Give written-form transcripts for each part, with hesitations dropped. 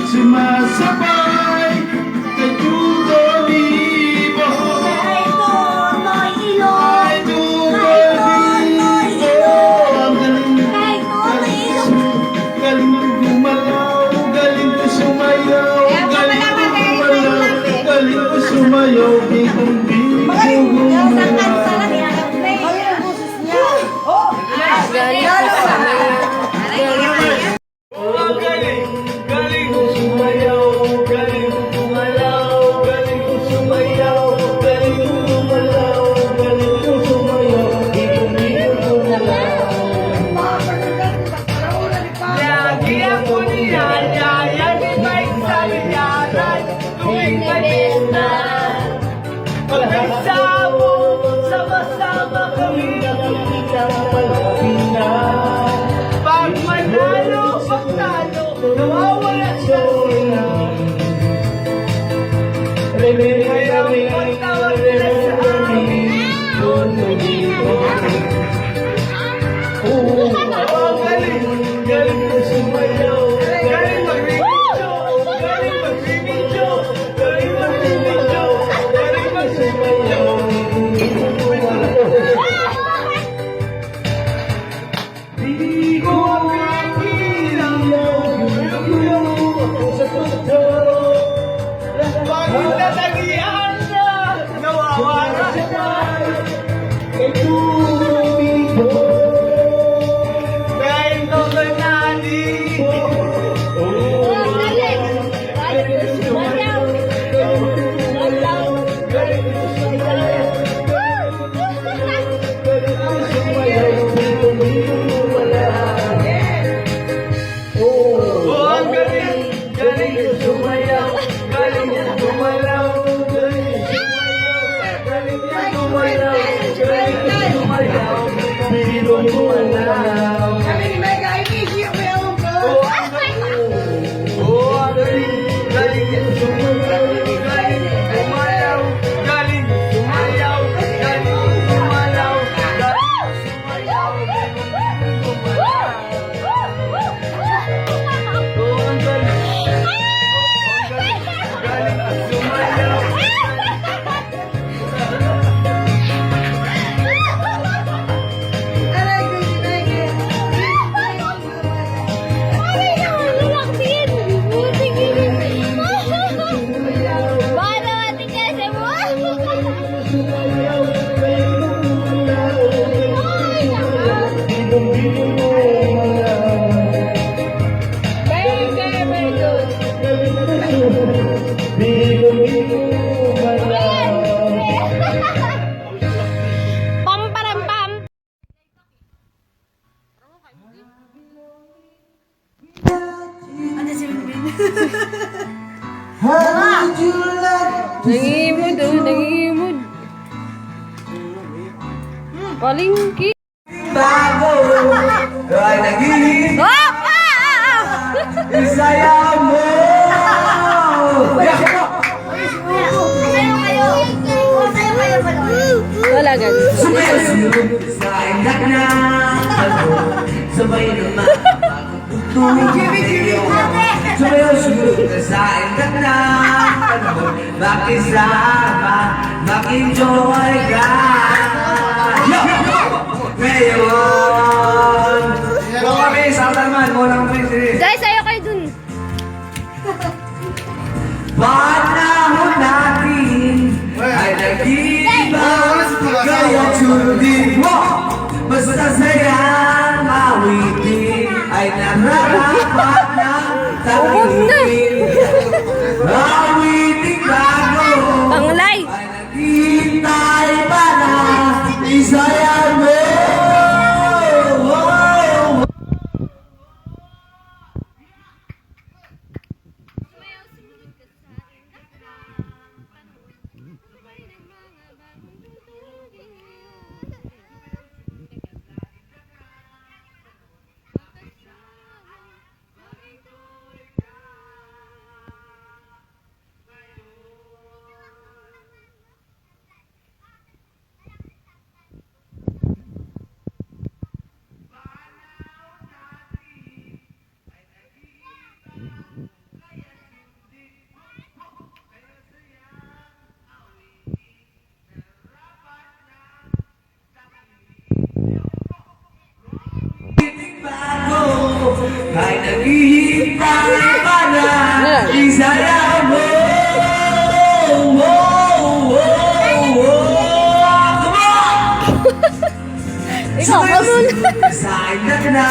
sumasabay kay Tuto Libo. Kay Totoy Ilong. Kay Tuto Libo. Ang galing, Kay Totoy Ilong. galing gumalaw, galing ko sumayaw, galing ko gumalaw, galing ko sumayaw, bigong-bigong gumalaw. Oh, galing, galing ko sumayaw, galing ko gumalaw, galing ko sumayaw, galing ko gumalaw, galing ko sumayaw, bigong-bigong gumalaw. Lagi ako niyayaya ni Mike sa liyaran tuwing mabenta. Pagkasama, sama-sama kami Nakikitang Pilipinas. pag manalo, pagtalo, nawawala siya. Kaya ang tawag nila sa amin, Oh, galing, galing ko sumayaw, galing mag-video, galing mag-video, galing mag-video, galing sumayaw, di ko makilaw, yung sa totoo. pag natagihan na, nawawala siya. Kay Tuto Dahil ito ka nani. Oh, ang galing, galing sumayaw, galing gumalaw, galing sumayaw, galing gumalaw, galing sumayaw, Bilong gumalaw. oh, ang galing, galing sumayaw, galing gumalaw, galing sumayaw, galing gumalaw, galing sumayaw, galing gumalaw. Oh, ang galing, galing sumayaw. Nangimod, nangimod. Palingki. Bago ay naging Ah! isaya mo. Wala ganun. Sumayaw-sunog sa indak na sabay naman sumayaw-sunog sa indak na makisama, makinjoy ka. Ngayon mo kami sa taman mo lang rin. Guys, ayaw kayo dun. Panahon natin ay nag-iiba, kaya sundin mo. Basta saya mawitin ay nararapat na tangitin. Awiting bago Panglay. ay naghihintay pa na isayaw mo. naghihintay para isayaw mo. Oh, oh, oh, oh. Come on! Ikaw, kamun. Sa akin na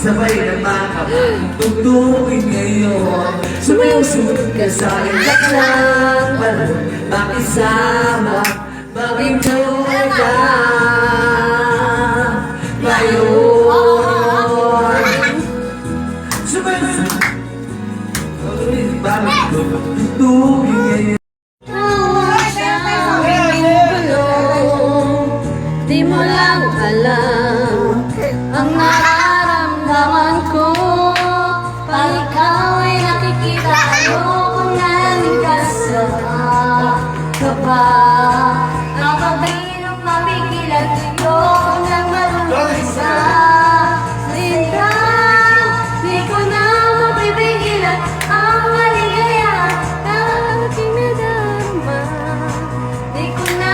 sabay na makapagtugtugin ngayon. Sumusunod ka sa akin na makisama, maging ka ngayon. Sumusunod magtugtugin ngayon. Di mo lang alam ang nararamdaman ko. Pag ikaw ay nakikita, ayoko namin kasama ka ba? Ang pag-inom mabigilan, ayoko nang malumisa. Sinta, di ko na mapipigilan ang maligaya na aking nadarama. Di ko na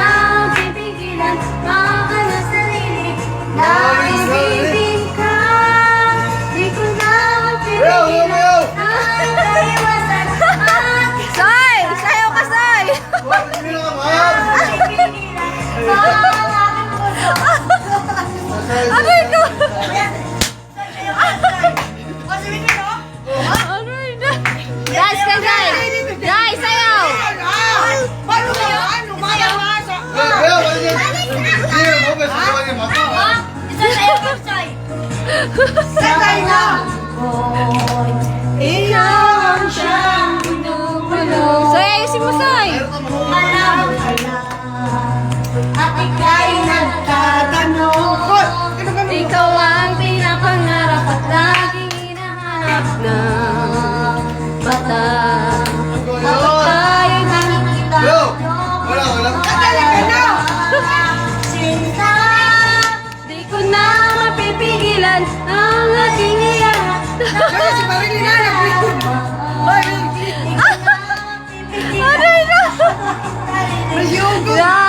mapipigilan baka na sarili na ibigin ka. Di ko na mapipigilan ang naiwasan at Say! Sayaw ka, Say! Mapipigilan baka aking puso. Aray ko! Aray na! Guys, guys! Guys, sayaw! Sabay na! Ikaw ang siyang binubulong. Say, ayusin mo, Say! Alam at ika'y nagtatanong. Ikaw ang pinapangarap at laging hinahanap na bata. Kapag tayo'y nakikita, Sinta, di ko na mapipigilan ang aking iyak. Aray na!